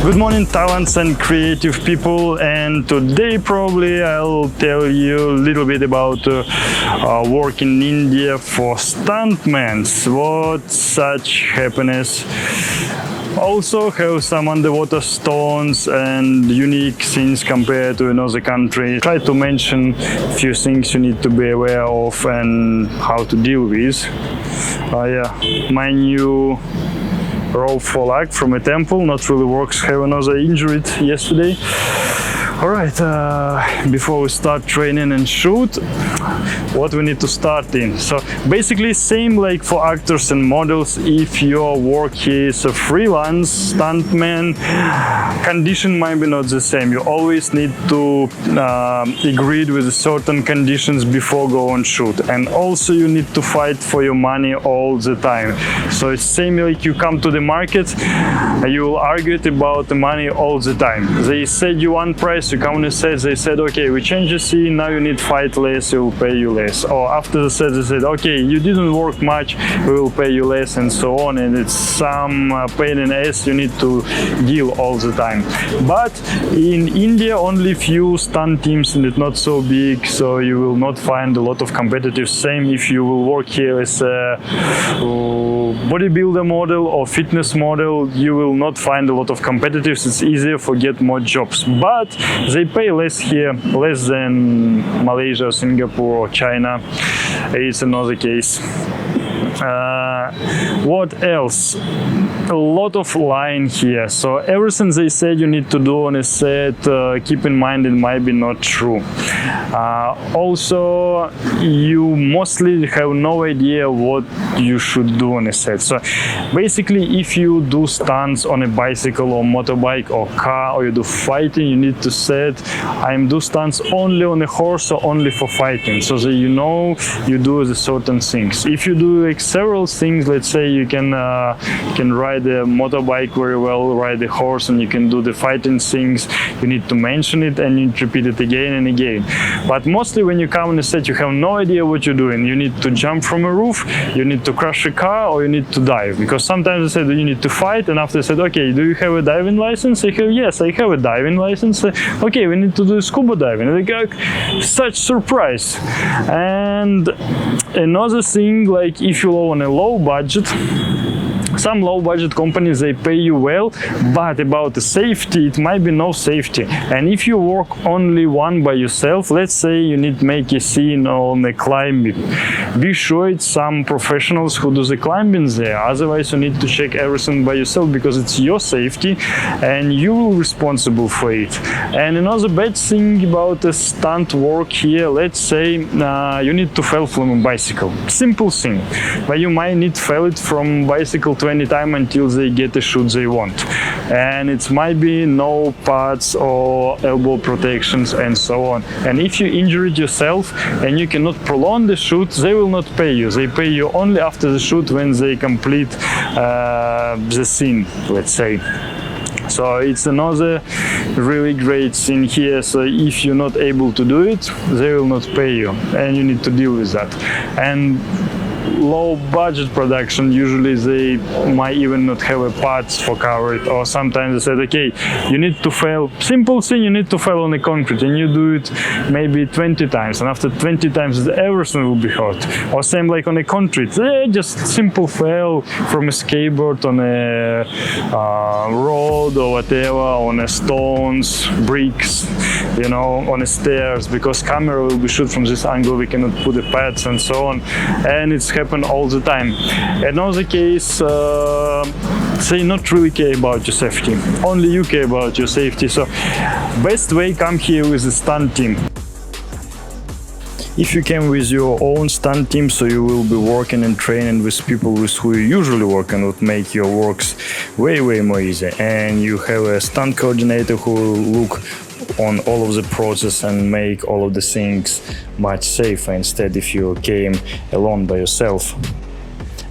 Good morning, talents and creative people, and today probably I'll tell you a little bit about work in India for stuntmen. What such happiness. Also have some underwater stones and unique things compared to another country. Try to mention a few things you need to be aware of and how to deal with. My new rope for luck from a temple not really works. Have another injured yesterday. Alright, before we start training and shoot, what we need to start in. So basically same like for actors and models. If your work is a freelance stuntman, condition might be not the same. You always need to agree with certain conditions before go on shoot, and also you need to fight for your money all the time. So it's same like you come to the market, you will argue about the money all the time. They said you one price, you come and say, they said okay, we change the scene, now you need fight less, we will pay you less. Or after the set they said okay, you didn't work much, we will pay you less, and so on. And it's some pain in the ass you need to deal all the time. But in India only few stunt teams and it's not so big, so you will not find a lot of competitive. Same if you will work here as a bodybuilder model or fitness model, you will not find a lot of competitives. It's easier for get more jobs, but they pay less here, less than Malaysia, Singapore or China. It's another case. What else? A lot of lying here. So everything they said you need to do on a set, keep in mind it might be not true. Also, you mostly have no idea what you should do on a set. So basically, if you do stunts on a bicycle or motorbike or car, or you do fighting, you need to set, I'm do stunts only on a horse or only for fighting, so that you know you do the certain things. If you do like several things, let's say you can ride a motorbike very well, ride a horse, and you can do the fighting things, you need to mention it and you repeat it again and again. But mostly when you come on the set, you have no idea what you're doing. You need to jump from a roof, you need to crash a car, or you need to dive. Because sometimes they said you need to fight, and after they said, okay, do you have a diving license? I have, yes, I have a diving license. Okay, we need to do scuba diving. And they go, such surprise. And another thing, like if you're on a low budget, some low budget companies, they pay you well, but about the safety, it might be no safety. And if you work only one by yourself, let's say you need to make a scene on a climbing, be sure it's some professionals who do the climbing there. Otherwise you need to check everything by yourself, because it's your safety and you're responsible for it. And another bad thing about the stunt work here, let's say you need to fall from a bicycle. Simple thing, but you might need to fall it from bicycle 20 times until they get the shoot they want. And it might be no pads or elbow protections and so on. And if you injure it yourself and you cannot prolong the shoot, they will not pay you. They pay you only after the shoot, when they complete the scene, let's say. So it's another really great thing here. So if you're not able to do it, they will not pay you, and you need to deal with that. And low budget production, usually they might even not have a parts for cover it, or sometimes they said okay, you need to fail, simple thing, you need to fail on the concrete, and you do it maybe 20 times, and after 20 times everything will be hurt. Or same like on a concrete, just simple fail from a skateboard on a road or whatever, on a stones, bricks, you know, on a stairs, because camera will be shoot from this angle, we cannot put the pads and so on, and it's happen all the time. Another case, they not really care about your safety, only you care about your safety. So best way, come here with a stunt team. If you came with your own stunt team, so you will be working and training with people with who you usually work, and would make your works way more easy. And you have a stunt coordinator who will look on all of the process and make all of the things much safer, instead if you came alone by yourself.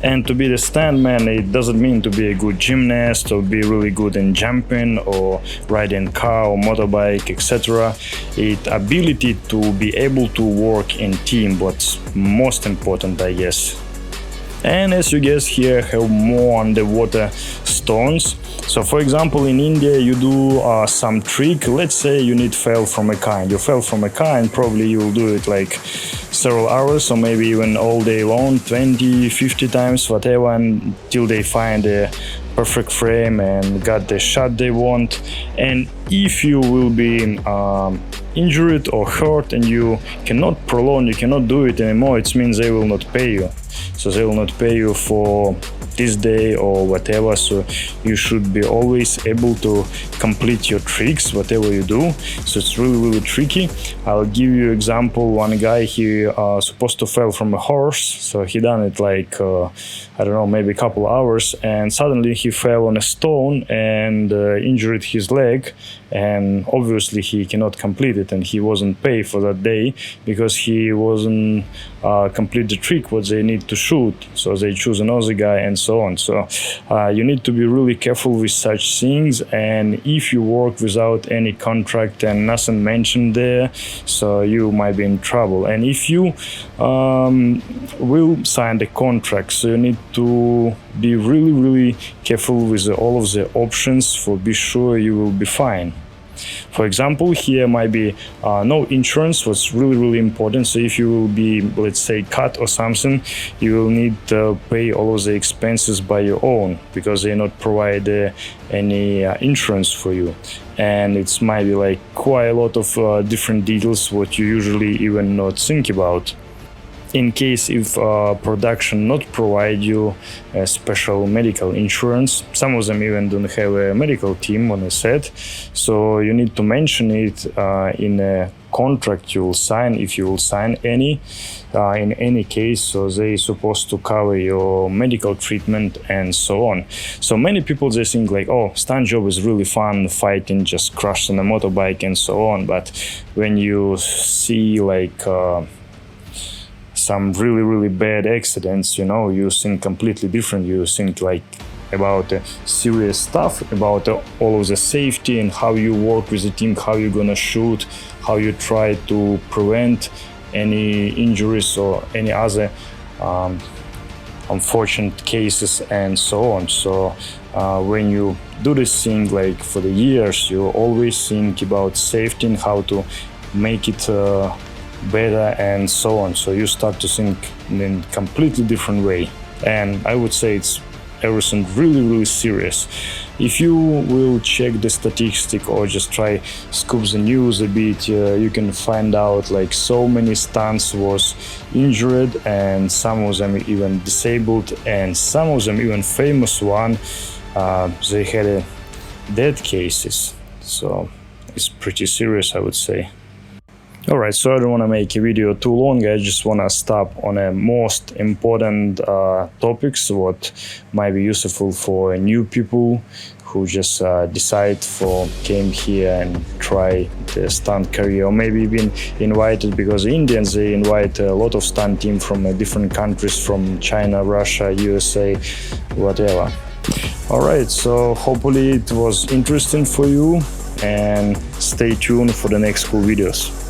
And to be the stuntman, it doesn't mean to be a good gymnast or be really good in jumping or riding car or motorbike, etc. It's ability to be able to work in team, what's most important, I guess. And as you guess here, I have more underwater stones. So for example, in India you do some trick. Let's say you need fell from a car, and you fell from a car, and probably you will do it like several hours or maybe even all day long, 20-50 times, whatever, until they find a perfect frame and got the shot they want. And if you will be injured or hurt and you cannot prolong, you cannot do it anymore, it means they will not pay you. So they will not pay you for this day or whatever. So you should be always able to complete your tricks, whatever you do. So it's really tricky. I'll give you example. One guy, he supposed to fall from a horse. So he done it like I don't know, maybe a couple hours, and suddenly he fell on a stone and injured his leg, and obviously he cannot complete it, and he wasn't paid for that day because he wasn't complete the trick what they need to shoot. So they choose another guy and so on. So you need to be really careful with such things, and if you work without any contract and nothing mentioned there, so you might be in trouble. And if you will sign the contract, so you need to be really careful with all of the options for be sure you will be fine. For example, here might be no insurance, what's really important. So if you will be, let's say, cut or something, you will need to pay all of the expenses by your own, because they not provide any insurance for you. And it might be like quite a lot of different details what you usually even not think about. In case if production not provide you a special medical insurance, some of them even don't have a medical team on a set, so you need to mention it in a contract you will sign, if you will sign any, in any case, so they supposed to cover your medical treatment and so on. So many people, they think like, oh, stunt job is really fun, fighting, just crash on a motorbike and so on, but when you see like some really bad accidents, you know, you think completely different. You think like about serious stuff, about all of the safety and how you work with the team, how you're gonna shoot, how you try to prevent any injuries or any other unfortunate cases and so on. So when you do this thing like for the years, you always think about safety and how to make it better and so on. So you start to think in a completely different way, and I would say it's everything really serious. If you will check the statistic or just try scoop the news a bit, you can find out like so many stunts was injured, and some of them even disabled, and some of them even famous one, they had dead cases. So it's pretty serious, I would say. Alright, so I don't want to make a video too long. I just want to stop on a most important topics what might be useful for new people who just decide for came here and try the stunt career, or maybe been invited, because the Indians, they invite a lot of stunt team from different countries, from China, Russia, USA, whatever. Alright, so hopefully it was interesting for you, and stay tuned for the next cool videos.